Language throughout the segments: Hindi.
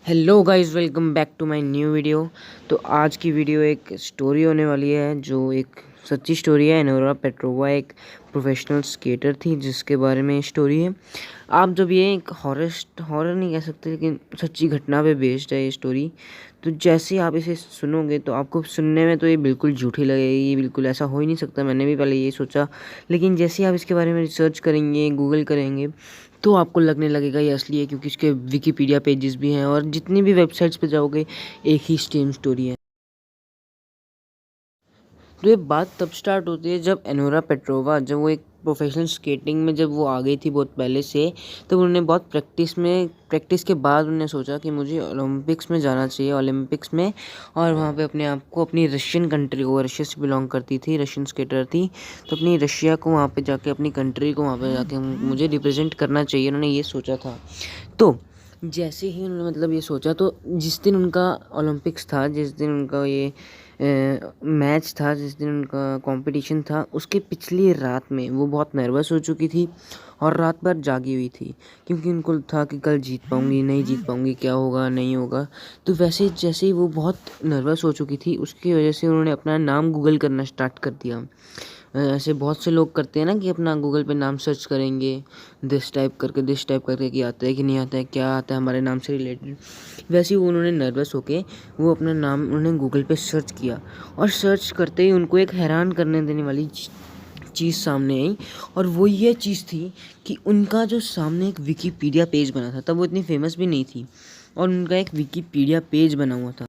Hello guys, welcome back to my new video. तो आज की वीडियो एक स्टोरी होने वाली है जो एक सच्ची स्टोरी है। एनोरा पेट्रोवा एक प्रोफेशनल स्केटर थी जिसके बारे में स्टोरी है। आप जब ये एक हॉरर नहीं कह सकते लेकिन सच्ची घटना पे बेस्ड है ये स्टोरी। तो जैसे आप इसे सुनोगे तो आपको सुनने में तो ये बिल्कुल झूठी लगेगी, ये बिल्कुल ऐसा हो ही नहीं सकता। मैंने भी पहले ये सोचा, लेकिन जैसे आप इसके बारे में रिसर्च करेंगे, गूगल करेंगे, तो आपको लगने लगेगा ये असली है, क्योंकि इसके विकिपीडिया पेजेस भी हैं और जितनी भी वेबसाइट्स पे जाओगे एक ही सेम स्टोरी है। तो ये बात तब स्टार्ट होती है जब एनोरा पेट्रोवा, जब वो एक प्रोफेशनल स्केटिंग में जब वो आ गई थी बहुत पहले से, तब उन्होंने बहुत प्रैक्टिस के बाद उन्होंने सोचा कि मुझे ओलंपिक्स में जाना चाहिए, ओलंपिक्स में। और वहाँ पे अपने आप को, अपनी रशियन कंट्री को, रशिया से बिलोंग करती थी, रशियन स्केटर थी, तो अपनी रशिया को वहाँ पे जाके, अपनी कंट्री को वहाँ पे जाके मुझे रिप्रेजेंट करना चाहिए, उन्होंने ये सोचा था। तो जैसे ही उन्होंने मतलब ये सोचा, तो जिस दिन उनका ओलंपिक्स था, जिस दिन उनका ये मैच था, जिस दिन उनका कंपटीशन था, उसके पिछली रात में वो बहुत नर्वस हो चुकी थी और रात भर जागी हुई थी, क्योंकि उनको था कि कल जीत पाऊंगी नहीं जीत पाऊंगी, क्या होगा नहीं होगा। तो वैसे जैसे ही वो बहुत नर्वस हो चुकी थी, उसकी वजह से उन्होंने अपना नाम गूगल करना स्टार्ट कर दिया। ऐसे बहुत से लोग करते हैं ना कि अपना गूगल पे नाम सर्च करेंगे, दिस टाइप करके कि आता है कि नहीं आता है, क्या आता है हमारे नाम से रिलेटेड। वैसे ही उन्होंने नर्वस होके वो अपना नाम उन्होंने गूगल पे सर्च किया, और सर्च करते ही उनको एक हैरान करने देने वाली चीज़ सामने आई। और वो ये चीज़ थी कि उनका जो सामने एक विकिपीडिया पेज बना था, तब वो इतनी फेमस भी नहीं थी, और उनका एक विकिपीडिया पेज बना हुआ था।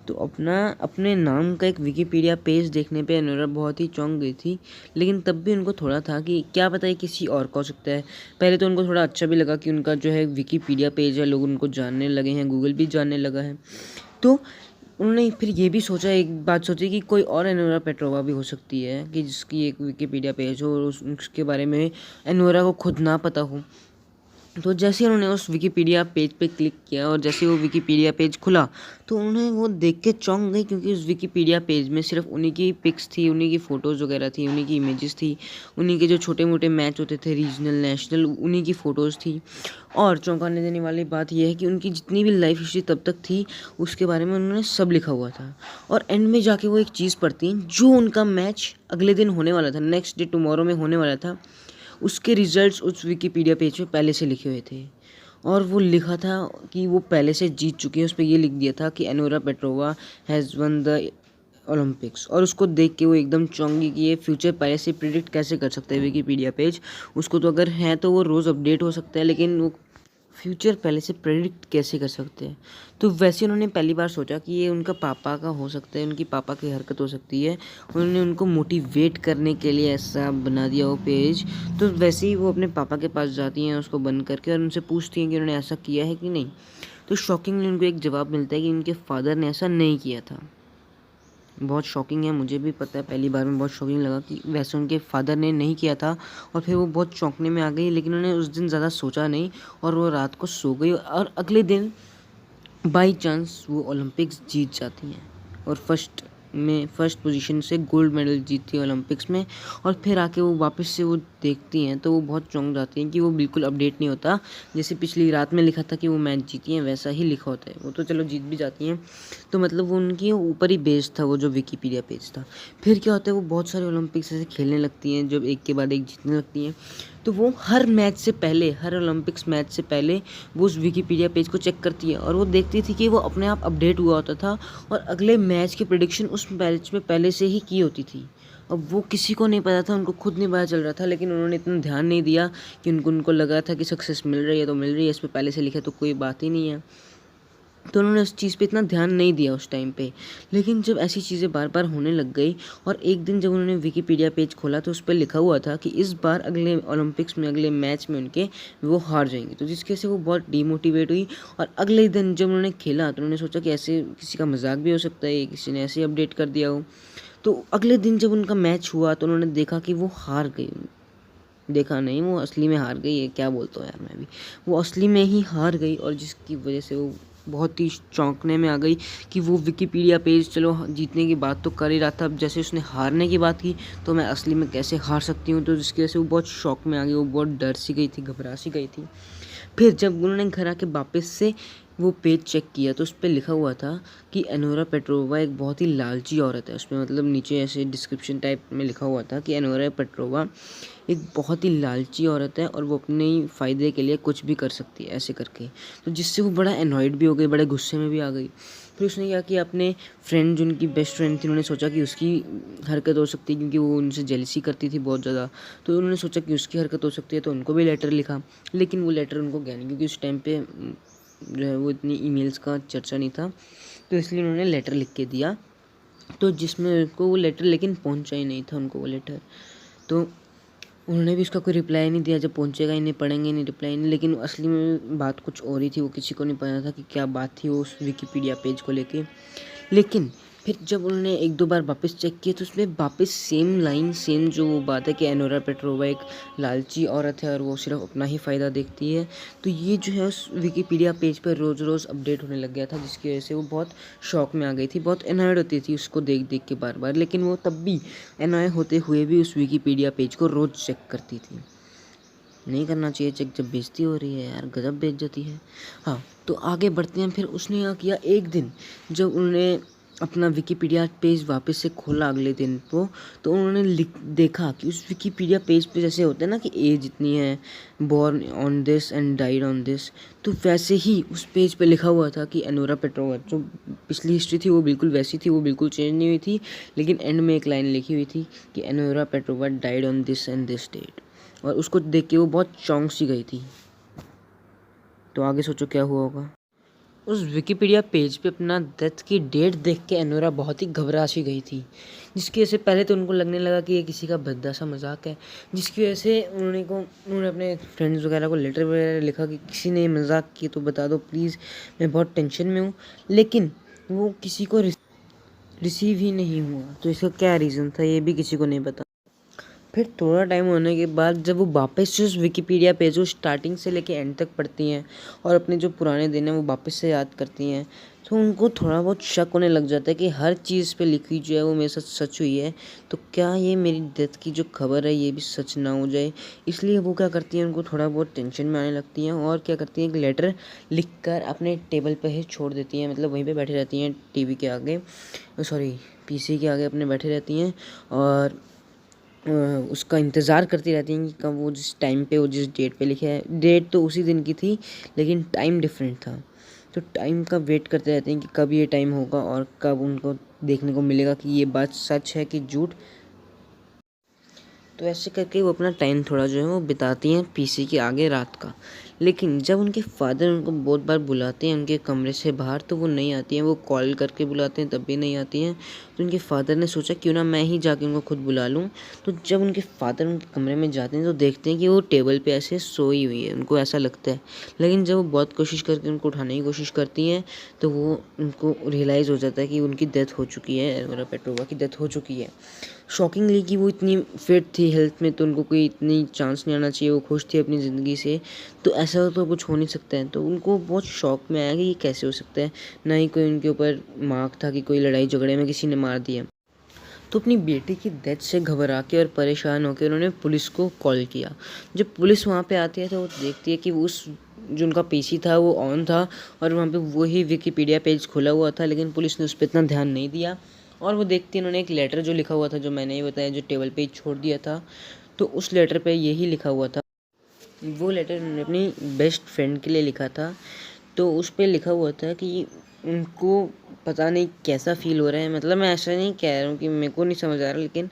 तो अपने नाम का एक विकिपीडिया पेज देखने पे एनोरा बहुत ही चौंक गई थी, लेकिन तब भी उनको थोड़ा था कि क्या पता है किसी और का हो सकता है। पहले तो उनको थोड़ा अच्छा भी लगा कि उनका जो है विकिपीडिया पेज है, लोग उनको जानने लगे हैं, गूगल भी जानने लगा है। तो उन्होंने फिर ये भी सोचा, एक बात सोची कि कोई और एनोरा पेट्रोवा भी हो सकती है कि जिसकी एक विकिपीडिया पेज हो और उसके बारे में एनोरा को खुद ना पता हो। तो जैसे उन्होंने उस विकिपीडिया पेज पे क्लिक किया और जैसे वो विकिपीडिया पेज खुला, तो उन्हें वो देख के चौंक गई, क्योंकि उस विकिपीडिया पेज में सिर्फ उन्हीं की पिक्स थी, उन्हीं की फ़ोटोज़ वगैरह थी, उन्हीं की इमेजेस थी, उन्हीं के जो छोटे मोटे मैच होते थे रीजनल नेशनल, उन्हीं की फ़ोटोज़ थी। और चौंकाने देने वाली बात यह है कि उनकी जितनी भी लाइफ हिस्ट्री तब तक थी, उसके बारे में उन्होंने सब लिखा हुआ था। और एंड में जाके वो एक चीज़ पढ़ती हैं, जो उनका मैच अगले दिन होने वाला था, नेक्स्ट डे टुमारो में होने वाला था, उसके रिजल्ट्स उस विकिपीडिया पेज पे पहले से लिखे हुए थे। और वो लिखा था कि वो पहले से जीत चुकी है, उस पर ये लिख दिया था कि Anora Petrova has one the Olympics. और उसको देख के वो एकदम चौंक गई कि ये फ्यूचर पहले से प्रिडिक्ट कैसे कर सकता है विकिपीडिया पेज। उसको तो अगर है तो वो रोज़ अपडेट हो सकता है, लेकिन वो फ्यूचर पहले से प्रेडिक्ट कैसे कर सकते हैं। तो वैसे उन्होंने पहली बार सोचा कि ये उनका पापा का हो सकता है, उनकी पापा की हरकत हो सकती है। उन्होंने उनको मोटिवेट करने के लिए ऐसा बना दिया वो पेज। तो वैसे ही वो अपने पापा के पास जाती हैं उसको बंद करके, और उनसे पूछती हैं कि उन्होंने ऐसा किया है कि नहीं। तो शॉकिंगली उनको एक जवाब मिलता है कि उनके फादर ने ऐसा नहीं किया था। बहुत शॉकिंग है, मुझे भी पता है, पहली बार में बहुत शॉकिंग लगा कि वैसे उनके फादर ने नहीं किया था। और फिर वो बहुत चौंकने में आ गई, लेकिन उन्होंने उस दिन ज़्यादा सोचा नहीं और वो रात को सो गई। और अगले दिन बाई चांस वो ओलंपिक्स जीत जाती हैं और फर्स्ट पोजीशन से गोल्ड मेडल जीतती है ओलंपिक्स में। और फिर आके वो वापस से वो देखती हैं तो वो बहुत चौंक जाती हैं कि वो बिल्कुल अपडेट नहीं होता। जैसे पिछली रात में लिखा था कि वो मैच जीती हैं, वैसा ही लिखा होता है। वो तो चलो जीत भी जाती हैं, तो मतलब वो उनकी ऊपर ही बेस था वो जो विकिपीडिया पेज था। फिर क्या होता है, वो बहुत सारे ओलंपिक्स ऐसे खेलने लगती हैं, जब एक के बाद एक जीतने लगती हैं। तो वो हर मैच से पहले, हर ओलंपिक्स मैच से पहले वो उस विकिपीडिया पेज को चेक करती है, और वो देखती थी कि वो अपने आप अपडेट हुआ होता था और अगले मैच की प्रेडिक्शन उस मैच में पहले से ही की होती थी। अब वो किसी को नहीं पता था, उनको खुद नहीं पता चल रहा था, लेकिन उन्होंने इतना ध्यान नहीं दिया कि उनको लगा था कि सक्सेस मिल रही है तो मिल रही है, इस पर पहले से लिखा तो कोई बात ही नहीं है। तो उन्होंने उस चीज़ पे इतना ध्यान नहीं दिया उस टाइम पे। लेकिन जब ऐसी चीज़ें बार बार होने लग गई, और एक दिन जब उन्होंने विकिपीडिया पेज खोला तो उस पर लिखा हुआ था कि इस बार अगले ओलंपिक्स में, अगले मैच में उनके वो हार जाएंगे, तो जिसकी वजह से वो बहुत डीमोटिवेट हुई। और अगले दिन जब उन्होंने खेला तो उन्होंने सोचा कि ऐसे किसी का मजाक भी हो सकता है, किसी ने ऐसे ही अपडेट कर दिया हो। तो अगले दिन जब उनका मैच हुआ तो उन्होंने देखा कि वो हार गई। देखा नहीं, वो असली में हार गई है, क्या बोलता हूँ यार मैं भी, वो असली में ही हार गई। और जिसकी वजह से वो बहुत ही चौंकने में आ गई कि वो विकिपीडिया पेज चलो जीतने की बात तो कर ही रहा था, अब जैसे उसने हारने की बात की तो मैं असली में कैसे हार सकती हूँ। तो जिसकी वजह से वो बहुत शॉक में आ गई, वो बहुत डर सी गई थी, घबरा सी गई थी। फिर जब उन्होंने घर आके वापस से वो पेज चेक किया तो उस पे लिखा हुआ था कि एनोरा पेट्रोवा एक बहुत ही लालची औरत है। उसमें मतलब नीचे ऐसे डिस्क्रिप्शन टाइप में लिखा हुआ था कि एनोरा पेट्रोवा एक बहुत ही लालची औरत है और वो अपने ही फ़ायदे के लिए कुछ भी कर सकती है, ऐसे करके। तो जिससे वो बड़ा एनॉयड भी हो गई, बड़े गुस्से में भी आ गई। फिर उसने क्या किया, अपने फ्रेंड जो उनकी बेस्ट फ्रेंड थी, उन्होंने सोचा कि उसकी हरकत हो सकती है क्योंकि वो उनसे जेलसी करती थी बहुत ज़्यादा। तो उन्होंने सोचा कि उसकी हरकत हो सकती है, तो उनको भी लेटर लिखा। लेकिन वो लेटर उनको गया नहीं क्योंकि उस टाइम पे जो है वो इतनी ईमेल्स का चर्चा नहीं था, तो इसलिए उन्होंने लेटर लिख के दिया। तो जिसमें उनको वो लेटर लेकिन पहुंचा ही नहीं था उनको वो लेटर। तो उन्होंने भी उसका कोई रिप्लाई नहीं दिया, जब पहुंचेगा ही नहीं, पढ़ेंगे नहीं, रिप्लाई नहीं। लेकिन असली में बात कुछ और ही थी, वो किसी को नहीं पता था कि क्या बात थी वो उस विकिपीडिया पेज को लेके। लेकिन फिर जब उन्होंने एक दो बार वापस चेक किया तो उसमें वापस सेम लाइन, सेम जो वो बात है कि एनोरा पेट्रोवा एक लालची औरत है और वो सिर्फ अपना ही फ़ायदा देखती है। तो ये जो है उस विकिपीडिया पेज पर रोज़ रोज़ अपडेट होने लग गया था, जिसकी वजह से वो बहुत शौक में आ गई थी, बहुत एनॉयड होती थी उसको देख देख के बार बार। लेकिन वो तब भी एनॉय होते हुए भी उस विकिपीडिया पेज को रोज़ चेक करती थी। नहीं करना चाहिए चेक, जब बेइज्जती हो रही है यार, गजब बेइज्जती है। हाँ, तो आगे बढ़ते हैं। फिर उसने क्या किया, एक दिन जब उन्होंने अपना विकिपीडिया पेज वापस से खोला अगले दिन को, तो उन्होंने देखा कि उस विकिपीडिया पेज पे जैसे होता है ना कि एज इतनी है, born on this and died on this, तो वैसे ही उस पेज पे लिखा हुआ था कि एनोरा पेट्रोवा, जो पिछली हिस्ट्री थी वो बिल्कुल वैसी थी, वो बिल्कुल चेंज नहीं हुई थी। लेकिन एंड में एक लाइन लिखी हुई थी कि Anora Petrova died on this and this date. और उसको देख के वो बहुत चौंक सी गई थी। तो आगे सोचो क्या हुआ होगा। उस विकिपीडिया पेज पे अपना डेथ की डेट देख के एनोरा बहुत ही घबरा सी गई थी, जिसकी वजह से पहले तो उनको लगने लगा कि ये किसी का भद्दा सा मजाक है, जिसकी वजह से उन्होंने अपने फ्रेंड्स वगैरह को लेटर वगैरह लिखा कि किसी ने मजाक की तो बता दो प्लीज़, मैं बहुत टेंशन में हूँ। लेकिन वो किसी को रिसीव ही नहीं हुआ। तो इसका क्या रीज़न था ये भी किसी को नहीं पता। फिर थोड़ा टाइम होने के बाद जब वो वापस से उस विकिपीडिया पेज को स्टार्टिंग से लेके एंड तक पढ़ती हैं और अपने जो पुराने दिन हैं वो वापस से याद करती हैं, तो उनको थोड़ा बहुत शक होने लग जाता है कि हर चीज़ पे लिखी जो है वो मेरे साथ सच हुई है। तो क्या ये मेरी डेथ की जो खबर है ये भी सच ना हो जाए। इसलिए वो क्या करती हैं, उनको थोड़ा बहुत टेंशन में आने लगती हैं और क्या करती हैं, एक लेटर लिख कर अपने टेबल पर ही छोड़ देती हैं। मतलब वहीं पर बैठी रहती हैं, टीवी के आगे, सॉरी पीसी के आगे अपने बैठे रहती हैं और उसका इंतज़ार करती रहती हैं कि कब वो जिस टाइम पे, वो जिस डेट पे लिखा है, डेट तो उसी दिन की थी लेकिन टाइम डिफरेंट था। तो टाइम का वेट करते रहते हैं कि कब ये टाइम होगा और कब उनको देखने को मिलेगा कि ये बात सच है कि झूठ। तो ऐसे करके वो अपना टाइम थोड़ा जो है वो बिताती हैं पीसी के आगे रात का। लेकिन जब उनके फादर उनको बहुत बार बुलाते हैं उनके कमरे से बाहर, तो वो नहीं आती हैं। वो कॉल करके बुलाते हैं तब भी नहीं आती हैं। तो उनके फादर ने सोचा क्यों ना मैं ही जाके उनको खुद बुला लूँ। तो जब उनके फादर उनके कमरे में जाते हैं तो देखते हैं कि वो टेबल पे ऐसे सोई हुई है, उनको ऐसा लगता है। लेकिन जब वो बहुत कोशिश करके उनको उठाने की कोशिश करती हैं तो वो उनको रियलाइज़ हो जाता है कि उनकी डेथ हो चुकी है, एनोरा पेट्रोवा की डेथ हो चुकी है। शॉकिंगली कि वो इतनी फिट थी हेल्थ में, तो उनको कोई इतनी चांस नहीं आना चाहिए, वो खुश थी अपनी ज़िंदगी से। तो ऐसा तो कुछ हो नहीं सकता है। तो उनको बहुत शौक में आया कि ये कैसे हो सकता है, ना ही कोई उनके ऊपर मार्क था कि कोई लड़ाई झगड़े में किसी ने मार दिया। तो अपनी बेटी की डेथ से घबरा के और परेशान होकर उन्होंने पुलिस को कॉल किया। जब पुलिस वहाँ पे आती है तो वो देखती है कि उस जो उनका पीसी था वो ऑन था और वहाँ पे वही विकिपीडिया पेज खुला हुआ था, लेकिन पुलिस ने उस पर इतना ध्यान नहीं दिया। और वो देखती है, उन्होंने एक लेटर जो लिखा हुआ था, जो मैंने ही बताया, जो टेबल पे ही छोड़ दिया था, तो उस लेटर पे यही लिखा हुआ था। वो लेटर उन्होंने अपनी बेस्ट फ्रेंड के लिए लिखा था। तो उस पे लिखा हुआ था कि उनको पता नहीं कैसा फ़ील हो रहा है। मतलब मैं ऐसा नहीं कह रहा हूँ कि मेरे को नहीं समझ आ रहा, लेकिन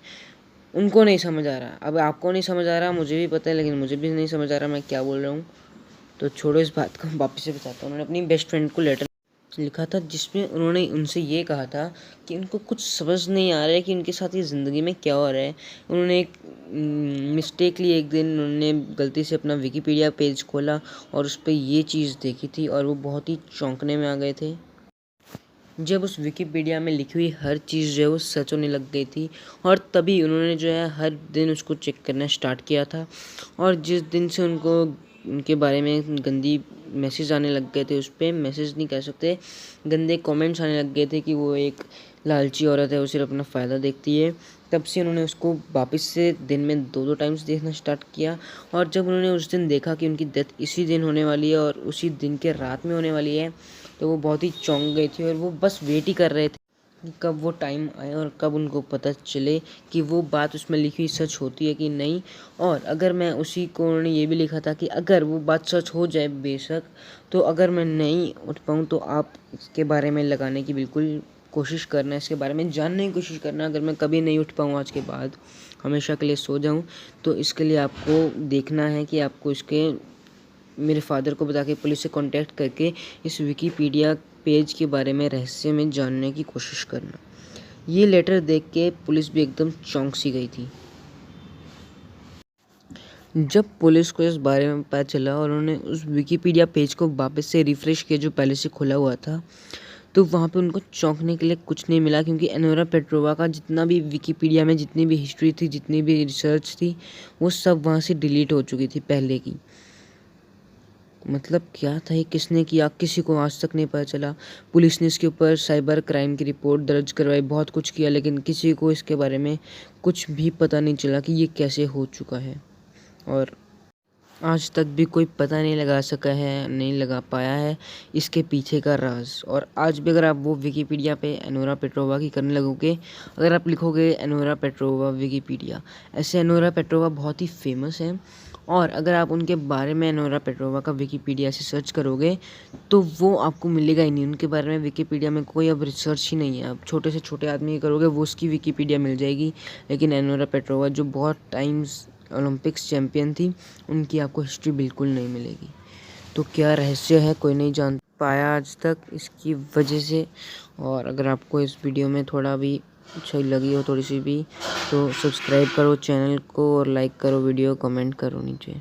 उनको नहीं समझ आ रहा। अब आपको नहीं समझ आ रहा, मुझे भी पता है, लेकिन मुझे भी नहीं समझ आ रहा मैं क्या बोल रहा हूँ। तो छोड़ो इस बात को, वापस से बताता हूँ। उन्होंने अपनी बेस्ट फ्रेंड को लेटर लिखा था जिसमें उन्होंने उनसे ये कहा था कि उनको कुछ समझ नहीं आ रहा है कि उनके साथ ये ज़िंदगी में क्या हो रहा है। उन्होंने एक मिस्टेकली एक दिन उन्होंने गलती से अपना विकिपीडिया पेज खोला और उस पर ये चीज़ देखी थी और वो बहुत ही चौंकने में आ गए थे जब उस विकिपीडिया में लिखी हुई हर चीज़ जो है वो सच होने लग गई थी। और तभी उन्होंने जो है हर दिन उसको चेक करना स्टार्ट किया था। और जिस दिन से उनको उनके बारे में गंदी मैसेज आने लग गए थे, उस पर मैसेज नहीं कह सकते, गंदे कमेंट्स आने लग गए थे कि वो एक लालची औरत है, वो सिर्फ अपना फ़ायदा देखती है, तब से उन्होंने उसको वापस से दिन में 2-2 टाइम्स देखना स्टार्ट किया। और जब उन्होंने उस दिन देखा कि उनकी डेथ इसी दिन होने वाली है और उसी दिन के रात में होने वाली है, तो वो बहुत ही चौंक गए थे और वो बस वेट ही कर रहे थे कि कब वो टाइम आए और कब उनको पता चले कि वो बात उसमें लिखी सच होती है कि नहीं। और अगर मैं उसी को उन्होंने ये भी लिखा था कि अगर वो बात सच हो जाए बेशक, तो अगर मैं नहीं उठ पाऊँ तो आप इसके बारे में लगाने की बिल्कुल कोशिश करना, इसके बारे में जानने की कोशिश करना। अगर मैं कभी नहीं उठ पाऊँ आज के बाद, हमेशा के लिए सो जाऊँ, तो इसके लिए आपको देखना है कि आपको इसके मेरे फादर को बता के पुलिस से कांटेक्ट करके इस विकिपीडिया पेज के बारे में रहस्य में जानने की कोशिश करना। ये लेटर देख के पुलिस भी एकदम चौंक सी गई थी। जब पुलिस को इस बारे में पता चला और उन्होंने उस विकिपीडिया पेज को वापस से रिफ्रेश किया जो पहले से खुला हुआ था, तो वहाँ पे उनको चौंकने के लिए कुछ नहीं मिला, क्योंकि एनोरा पेट्रोवा का जितना भी विकिपीडिया में जितनी भी हिस्ट्री थी, जितनी भी रिसर्च थी, वो सब वहाँ से डिलीट हो चुकी थी पहले की। मतलब क्या था ये, किसने किया, किसी को आज तक नहीं पता चला। पुलिस ने इसके ऊपर साइबर क्राइम की रिपोर्ट दर्ज करवाई, बहुत कुछ किया, लेकिन किसी को इसके बारे में कुछ भी पता नहीं चला कि ये कैसे हो चुका है। और आज तक भी कोई पता नहीं लगा सका है, नहीं लगा पाया है इसके पीछे का राज। और आज भी अगर आप वो विकिपीडिया पे एनोरा पेट्रोवा की करने लगोगे, अगर आप लिखोगे एनोरा पेट्रोवा विकिपीडिया, ऐसे एनोरा पेट्रोवा बहुत ही फेमस है। और अगर आप उनके बारे में एनोरा पेट्रोवा का विकिपीडिया से सर्च करोगे तो वो आपको मिलेगा ही नहीं। उनके बारे में विकिपीडिया में कोई अब रिसर्च ही नहीं है। आप छोटे से छोटे आदमी करोगे वो उसकी विकिपीडिया मिल जाएगी, लेकिन एनोरा पेट्रोवा जो बहुत टाइम्स ओलंपिक्स चैम्पियन थी, उनकी आपको हिस्ट्री बिल्कुल नहीं मिलेगी। तो क्या रहस्य है, कोई नहीं जान पाया आज तक इसकी वजह से। और अगर आपको इस वीडियो में थोड़ा भी अच्छी लगी हो, थोड़ी सी भी, तो सब्सक्राइब करो चैनल को और लाइक करो वीडियो, कमेंट करो नीचे।